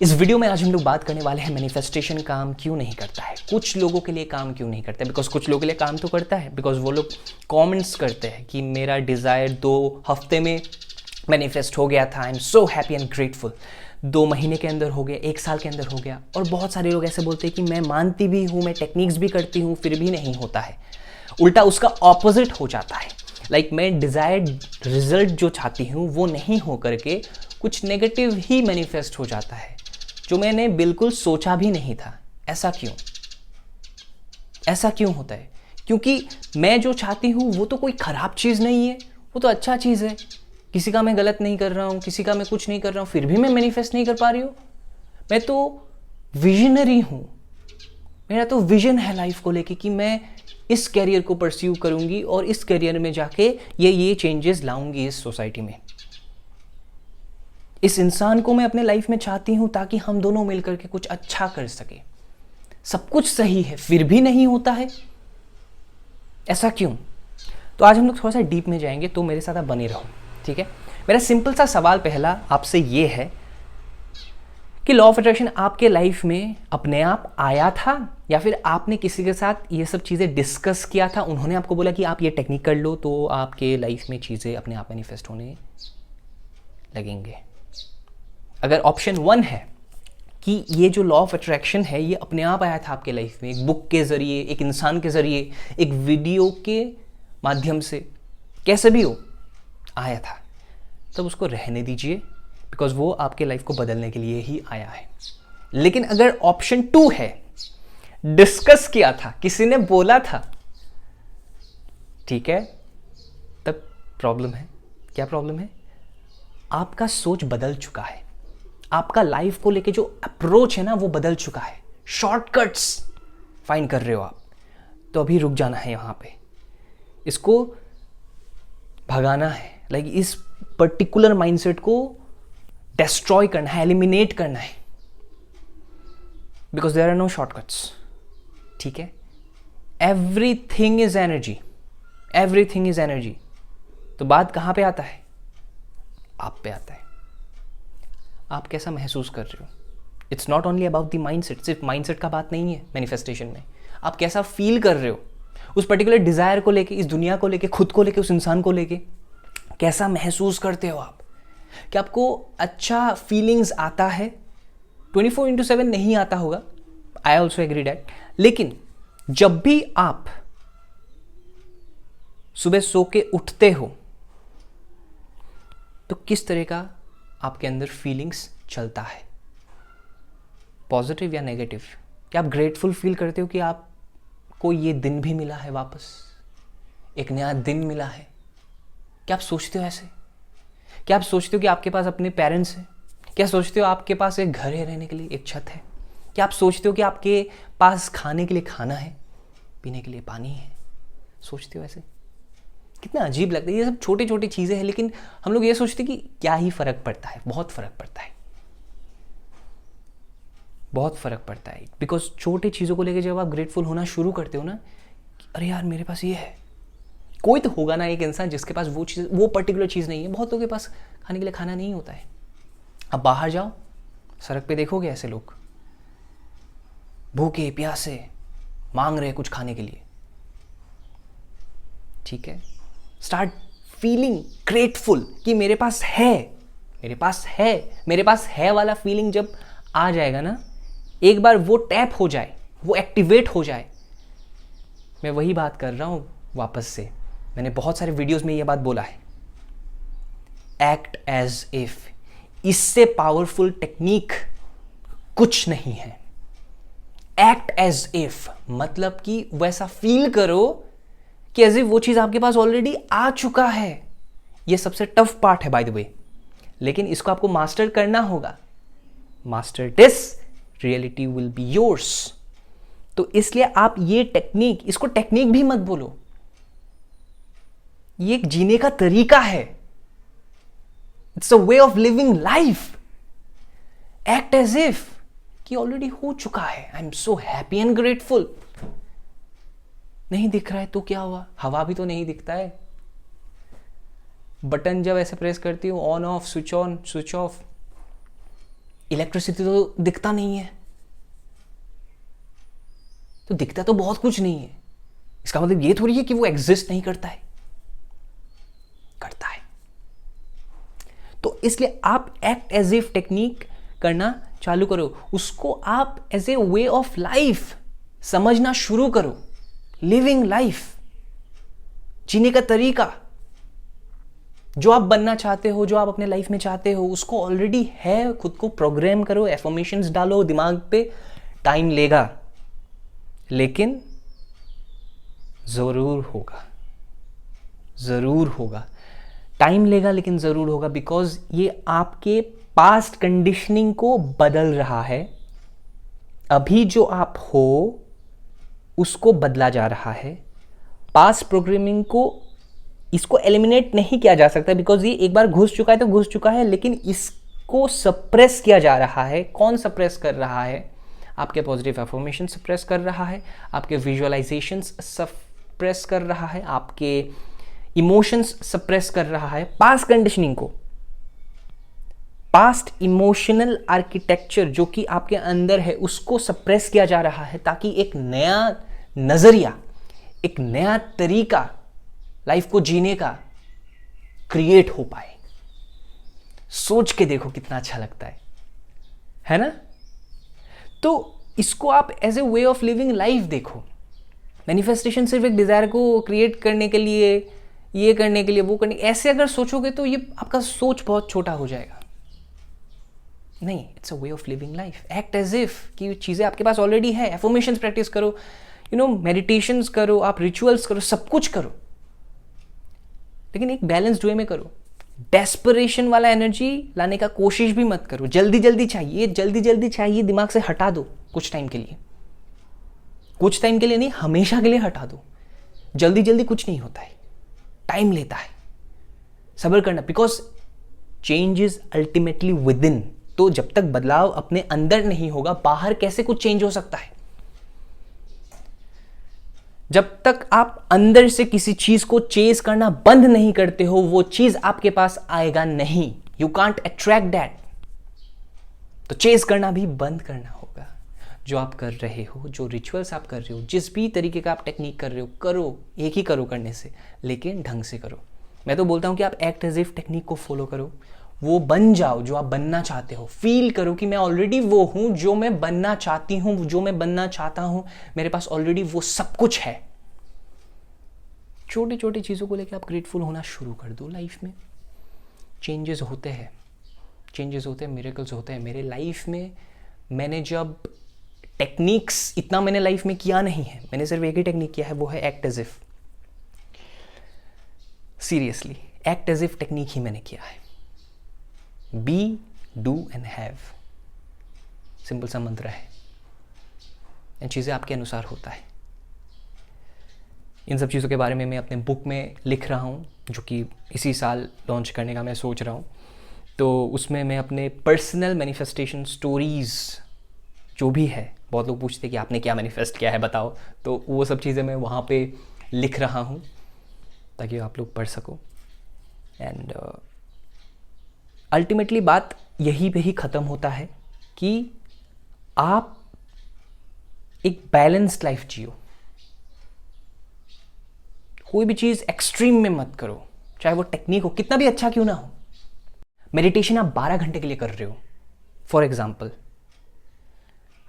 इस वीडियो में आज हम लोग बात करने वाले हैं मैनिफेस्टेशन काम क्यों नहीं करता है। कुछ लोगों के लिए काम क्यों नहीं करता है, बिकॉज कुछ लोगों के लिए काम तो करता है, बिकॉज वो लोग कमेंट्स करते हैं कि मेरा डिज़ायर 2 हफ्ते में मैनिफेस्ट हो गया था, आई am so happy and grateful. 2 महीने के अंदर हो गया, 1 साल के अंदर हो गया। और बहुत सारे लोग ऐसे बोलते हैं कि मैं मानती भी हूँ, मैं टेक्निक्स भी करती हूँ, फिर भी नहीं होता है। उल्टा उसका ऑपोजिट हो जाता है। लाइक मैं डिज़ायर्ड रिजल्ट जो चाहती हूँ वो नहीं हो करके कुछ नेगेटिव ही मैनिफेस्ट हो जाता है, जो मैंने बिल्कुल सोचा भी नहीं था। ऐसा क्यों? ऐसा क्यों होता है? क्योंकि मैं जो चाहती हूँ वो तो कोई ख़राब चीज़ नहीं है, वो तो अच्छा चीज़ है। किसी का मैं गलत नहीं कर रहा हूँ, किसी का मैं कुछ नहीं कर रहा हूँ, फिर भी मैं मैनिफेस्ट नहीं कर पा रही हूँ। मैं तो विजनरी हूँ, मेरा तो विजन है लाइफ को लेके कि मैं इस कैरियर को परस्यू करूँगी और इस कैरियर में जाके ये चेंजेस लाऊंगी इस सोसाइटी में। इस इंसान को मैं अपने लाइफ में चाहती हूँ ताकि हम दोनों मिलकर के कुछ अच्छा कर सके। सब कुछ सही है, फिर भी नहीं होता है। ऐसा क्यों? तो आज हम लोग थोड़ा सा डीप में जाएंगे, तो मेरे साथ आप बने रहो, ठीक है। मेरा सिंपल सा सवाल पहला आपसे ये है कि लॉ ऑफ अट्रैक्शन आपके लाइफ में अपने आप आया था या फिर आपने किसी के साथ ये सब चीज़ें डिस्कस किया था, उन्होंने आपको बोला कि आप ये टेक्निक कर लो तो आपके लाइफ में चीज़ें अपने आप मैनिफेस्ट होने लगेंगे। अगर ऑप्शन 1 है कि ये जो लॉ ऑफ अट्रैक्शन है ये अपने आप आया था आपके लाइफ में, एक बुक के ज़रिए, एक इंसान के ज़रिए, एक वीडियो के माध्यम से, कैसे भी हो आया था, तब उसको रहने दीजिए, बिकॉज वो आपके लाइफ को बदलने के लिए ही आया है। लेकिन अगर ऑप्शन 2 है, डिस्कस किया था, किसी ने बोला था, ठीक है, तब प्रॉब्लम है। क्या प्रॉब्लम है? आपका सोच बदल चुका है, आपका लाइफ को लेके जो अप्रोच है ना वो बदल चुका है। शॉर्टकट्स फाइंड कर रहे हो आप, तो अभी रुक जाना है यहाँ पे, इसको भगाना है। लाइक इस पर्टिकुलर माइंडसेट को डिस्ट्रॉय करना है, एलिमिनेट करना है, because there are no shortcuts, ठीक है। Everything is energy, everything is energy. तो बात कहाँ पे आता है? आप पे आता है। आप कैसा महसूस कर रहे हो? It's not only about the mindset, सिर्फ माइंडसेट का बात नहीं है मैनिफेस्टेशन में। आप कैसा फील कर रहे हो उस पर्टिकुलर डिज़ायर को लेके, इस दुनिया को लेके, खुद को लेके, उस इंसान को लेके, कैसा महसूस करते हो आप? क्या आपको अच्छा फीलिंग्स आता है? 24/7 नहीं आता होगा, आई ऑल्सो एग्री डैट। लेकिन जब भी आप सुबह सो के उठते हो तो किस तरह का आपके अंदर फीलिंग्स चलता है? पॉजिटिव या नेगेटिव? क्या आप ग्रेटफुल फील करते हो कि आपको ये दिन भी मिला है, वापस एक नया दिन मिला है? क्या आप सोचते हो ऐसे? क्या आप सोचते हो कि आपके पास अपने पेरेंट्स हैं? क्या सोचते हो आपके पास एक घर है रहने के लिए, एक छत है? क्या आप सोचते हो कि आपके पास खाने के लिए खाना है, पीने के लिए पानी है? सोचते हो ऐसे? कितना अजीब लगता है। ये सब छोटी छोटी चीज़ें हैं, लेकिन हम लोग ये सोचते हैं कि क्या ही फ़र्क पड़ता है। बहुत फ़र्क पड़ता है, बहुत फ़र्क पड़ता है। बिकॉज छोटी चीज़ों को लेकर जब आप ग्रेटफुल होना शुरू करते हो ना, कि अरे यार मेरे पास ये है। कोई तो होगा ना एक इंसान जिसके पास वो चीज़, वो पर्टिकुलर चीज़ नहीं है। बहुत लोगों के पास खाने के लिए खाना नहीं होता है। अब बाहर जाओ, सड़क पे देखोगे ऐसे लोग भूखे प्यासे मांग रहे हैं कुछ खाने के लिए, ठीक है। स्टार्ट फीलिंग ग्रेटफुल कि मेरे पास है, मेरे पास है, मेरे पास है वाला फीलिंग जब आ जाएगा ना, एक बार वो टैप हो जाए, वो एक्टिवेट हो जाए। मैं वही बात कर रहा हूँ वापस से, मैंने बहुत सारे वीडियोस में ये बात बोला है, एक्ट एज इफ। इससे पावरफुल टेक्निक कुछ नहीं है। एक्ट एज इफ मतलब कि वैसा फील करो कि एज इफ वो चीज़ आपके पास ऑलरेडी आ चुका है। ये सबसे टफ पार्ट है बाय द वे, लेकिन इसको आपको मास्टर करना होगा। Master this, reality will be yours. तो इसलिए आप ये टेक्निक, इसको टेक्निक भी मत बोलो, ये एक जीने का तरीका है। It's a way of living life. Act as if कि ऑलरेडी हो चुका है। I am so happy and grateful. नहीं दिख रहा है तो क्या हुआ? हवा भी तो नहीं दिखता है। बटन जब ऐसे प्रेस करती हूँ, on off, switch on, switch off, electricity तो दिखता नहीं है, तो दिखता तो बहुत कुछ नहीं है, इसका मतलब ये थोड़ी है कि वो एग्जिस्ट नहीं करता है, करता है। तो इसलिए आप एक्ट एज इफ टेक्निक करना चालू करो, उसको आप as a way of life समझना शुरू करो। लिविंग लाइफ, जीने का तरीका, जो आप बनना चाहते हो, जो आप अपने लाइफ में चाहते हो, उसको ऑलरेडी है, खुद को प्रोग्राम करो, एफर्मेशंस डालो दिमाग पे। टाइम लेगा लेकिन जरूर होगा, जरूर होगा। टाइम लेगा लेकिन जरूर होगा, बिकॉज ये आपके पास्ट कंडीशनिंग को बदल रहा है। अभी जो आप हो उसको बदला जा रहा है। पास्ट प्रोग्रामिंग को, इसको एलिमिनेट नहीं किया जा सकता, बिकॉज ये एक बार घुस चुका है तो घुस चुका है, लेकिन इसको सप्रेस किया जा रहा है। कौन सप्रेस कर रहा है? आपके पॉजिटिव अफर्मेशन सप्रेस कर रहा है, आपके विजुअलाइजेशंस सप्रेस कर रहा है, आपके इमोशंस सप्रेस कर रहा है। पास्ट कंडीशनिंग को, पास्ट इमोशनल आर्किटेक्चर जो कि आपके अंदर है, उसको सप्रेस किया जा रहा है, ताकि एक नया नजरिया, एक नया तरीका लाइफ को जीने का क्रिएट हो पाए। सोच के देखो कितना अच्छा लगता है ना? तो इसको आप as a way of living life देखो। मैनिफेस्टेशन सिर्फ एक डिजायर को क्रिएट करने के लिए, ये करने के लिए, वो करने, ऐसे अगर सोचोगे तो ये आपका सोच बहुत छोटा हो जाएगा। नहीं, it's a way of living life. Act as if कि चीजें आपके पास ऑलरेडी है। एफर्मेशंस प्रैक्टिस करो, मेडिटेशंस करो, आप रिचुअल्स करो, सब कुछ करो, लेकिन एक बैलेंस्ड वे में करो। डेस्परेशन वाला एनर्जी लाने का कोशिश भी मत करो। जल्दी जल्दी चाहिए, जल्दी जल्दी चाहिए, दिमाग से हटा दो कुछ टाइम के लिए। कुछ टाइम के लिए नहीं, हमेशा के लिए हटा दो। जल्दी जल्दी कुछ नहीं होता है, टाइम लेता है, सब्र करना, because change is ultimately with in. तो जब तक बदलाव अपने अंदर नहीं होगा, बाहर कैसे कुछ चेंज हो सकता है? जब तक आप अंदर से किसी चीज को चेज करना बंद नहीं करते हो, वो चीज आपके पास आएगा नहीं। You can't attract that. तो चेज करना भी बंद करना होगा। जो आप कर रहे हो, जो रिचुअल्स आप कर रहे हो, जिस भी तरीके का आप टेक्निक कर रहे हो, करो, एक ही करो करने से, लेकिन ढंग से करो। मैं तो बोलता हूं कि आप एक्ट एज इफ टेक्निक को फॉलो करो, वो बन जाओ जो आप बनना चाहते हो। फील करो कि मैं ऑलरेडी वो हूं जो मैं बनना चाहती हूं, जो मैं बनना चाहता हूं, मेरे पास ऑलरेडी वो सब कुछ है। छोटी छोटी चीज़ों को लेकर आप ग्रेटफुल होना शुरू कर दो। लाइफ में चेंजेस होते हैं, चेंजेस होते हैं, मिरेकल्स होते हैं। मेरे लाइफ में मैंने जब टेक्निक्स, इतना मैंने लाइफ में किया नहीं है, मैंने सिर्फ एक ही टेक्निक किया है, वो है act as if. Seriously act as if technique ही मैंने किया है। Be, do and have, simple सा मंत्र है। इन चीज़ें आपके अनुसार होता है। इन सब चीज़ों के बारे में मैं अपने बुक में लिख रहा हूँ, जो कि इसी साल लॉन्च करने का मैं सोच रहा हूँ। तो उसमें मैं अपने पर्सनल मैनिफेस्टेशन स्टोरीज़ जो भी है, बहुत लोग पूछते हैं कि आपने क्या मैनिफेस्ट किया है बताओ, तो वो सब चीज़ें मैं वहाँ पे लिख रहा हूँ ताकि आप लोग पढ़ सको। एंड अल्टीमेटली बात यही पे ही ख़त्म होता है कि आप एक बैलेंस्ड लाइफ जियो। कोई भी चीज़ एक्सट्रीम में मत करो, चाहे वो टेक्निक हो, कितना भी अच्छा क्यों ना हो। मेडिटेशन आप 12 घंटे के लिए कर रहे हो, फॉर एग्जाम्पल,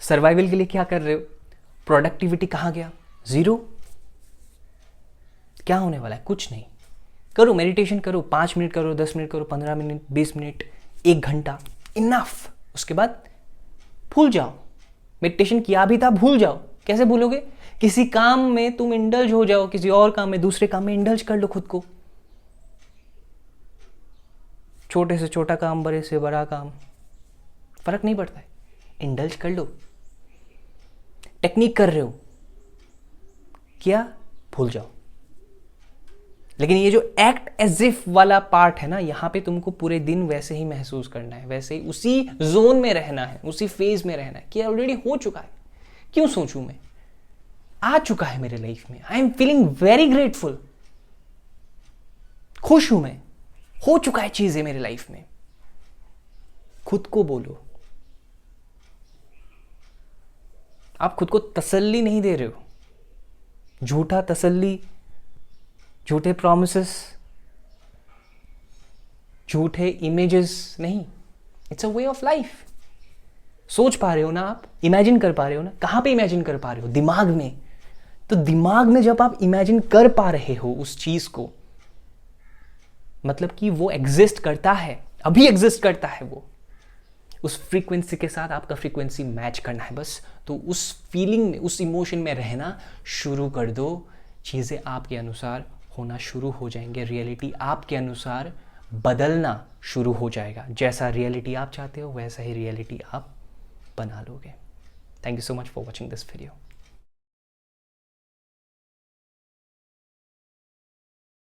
सर्वाइवल के लिए क्या कर रहे हो? प्रोडक्टिविटी कहाँ गया? 0। क्या होने वाला है? कुछ नहीं। करो मेडिटेशन, करो, 5 मिनट करो, 10 मिनट करो, 15 मिनट, 20 मिनट, 1 घंटा, इनफ। उसके बाद भूल जाओ। मेडिटेशन किया भी था, भूल जाओ। कैसे भूलोगे? किसी काम में तुम इंडल्ज हो जाओ, किसी और काम में, दूसरे काम में इंडल्ज कर लो खुद को। छोटे से छोटा काम, बड़े से बड़ा काम, फर्क नहीं पड़ता है, इंडल्ज कर लो। टेक्निक कर रहे हो, क्या? भूल जाओ। लेकिन ये जो एक्ट एज इफ वाला पार्ट है ना, यहां पे तुमको पूरे दिन वैसे ही महसूस करना है, वैसे ही उसी जोन में रहना है, उसी फेज में रहना है कि ऑलरेडी हो चुका है, क्यों सोचूं मैं, आ चुका है मेरे लाइफ में। I am feeling very grateful, खुश हूं मैं, हो चुका है चीजें मेरे लाइफ में। खुद को बोलो, आप खुद को तसल्ली नहीं दे रहे हो, झूठा तसल्ली, झूठे प्रॉमिसेस, झूठे इमेजेस नहीं। It's a way of life. सोच पा रहे हो ना आप, इमेजिन कर पा रहे हो ना। कहाँ पे इमेजिन कर पा रहे हो? दिमाग में। तो दिमाग में जब आप इमेजिन कर पा रहे हो उस चीज को, मतलब कि वो एग्जिस्ट करता है, अभी एग्जिस्ट करता है वो। उस फ्रीक्वेंसी के साथ आपका फ्रीक्वेंसी मैच करना है बस। तो उस फीलिंग में, उस इमोशन में रहना शुरू कर दो। चीज़ें आपके अनुसार होना शुरू हो जाएंगे, रियलिटी आपके अनुसार बदलना शुरू हो जाएगा। जैसा रियलिटी आप चाहते हो वैसा ही रियलिटी आप बना लोगे। Thank you so much for watching this video.